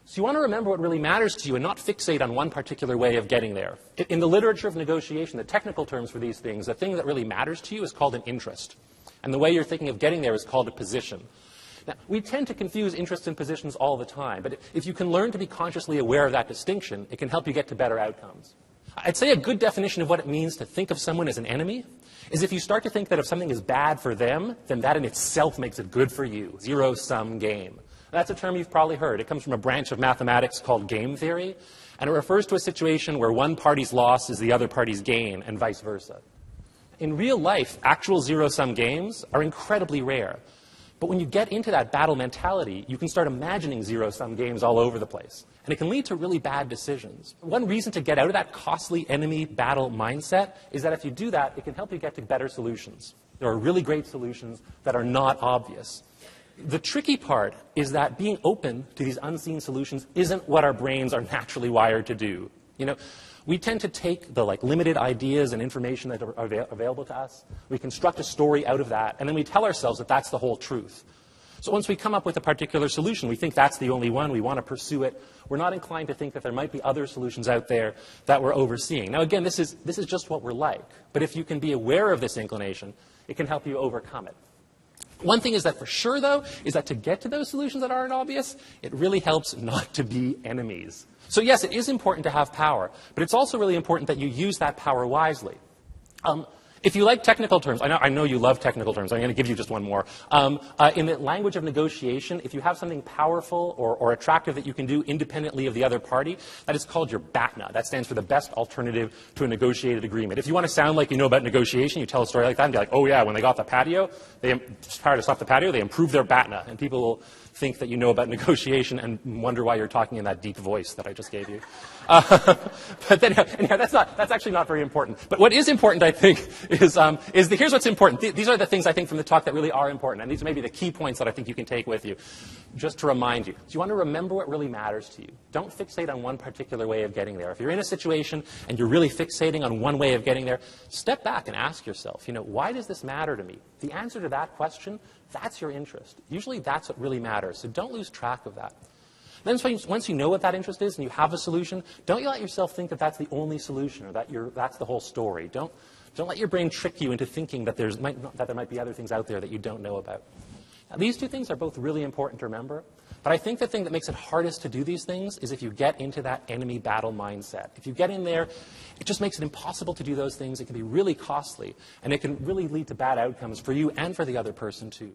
So you want to remember what really matters to you and not fixate on one particular way of getting there. In the literature of negotiation, the technical terms for these things, the thing that really matters to you is called an interest. And the way you're thinking of getting there is called a position. Now, we tend to confuse interests and positions all the time, but if you can learn to be consciously aware of that distinction, it can help you get to better outcomes. I'd say a good definition of what it means to think of someone as an enemy is if you start to think that if something is bad for them, then that in itself makes it good for you. Zero-sum game. That's a term you've probably heard. It comes from a branch of mathematics called game theory, and it refers to a situation where one party's loss is the other party's gain, and vice versa. In real life, actual zero-sum games are incredibly rare. But when you get into that battle mentality, you can start imagining zero-sum games all over the place. And it can lead to really bad decisions. One reason to get out of that costly enemy battle mindset is that if you do that, it can help you get to better solutions. There are really great solutions that are not obvious. The tricky part is that being open to these unseen solutions isn't what our brains are naturally wired to do. You know, we tend to take the limited ideas and information that are available to us, we construct a story out of that, and then we tell ourselves that that's the whole truth. So once we come up with a particular solution, we think that's the only one, we want to pursue it. We're not inclined to think that there might be other solutions out there that we're overseeing. Now again, this is just what we're like. But if you can be aware of this inclination, it can help you overcome it. One thing is that for sure, though, is that to get to those solutions that aren't obvious, it really helps not to be enemies. So yes, it is important to have power, but it's also really important that you use that power wisely. If you like technical terms, I know you love technical terms. I'm going to give you just one more. In the language of negotiation, if you have something powerful or attractive that you can do independently of the other party, that is called your BATNA. That stands for the best alternative to a negotiated agreement. If you want to sound like you know about negotiation, you tell a story like that and be like, oh yeah, when they got the patio, prior to stop the patio, they improved their BATNA. And people will think that you know about negotiation and wonder why you're talking in that deep voice that I just gave you. But then, anyhow, that's actually not very important. But what is important, I think, is here's what's important. These are the things I think from the talk that really are important. And these may be the key points that I think you can take with you. Just to remind you. So you want to remember what really matters to you. Don't fixate on one particular way of getting there. If you're in a situation and you're really fixating on one way of getting there, step back and ask yourself, why does this matter to me? The answer to that question, that's your interest. Usually that's what really matters. So don't lose track of that. Then once you know what that interest is and you have a solution, don't you let yourself think that that's the only solution or that that's the whole story. Don't let your brain trick you into thinking that there might be other things out there that you don't know about. Now, these two things are both really important to remember, but I think the thing that makes it hardest to do these things is if you get into that enemy battle mindset. If you get in there, it just makes it impossible to do those things. It can be really costly, and it can really lead to bad outcomes for you and for the other person too.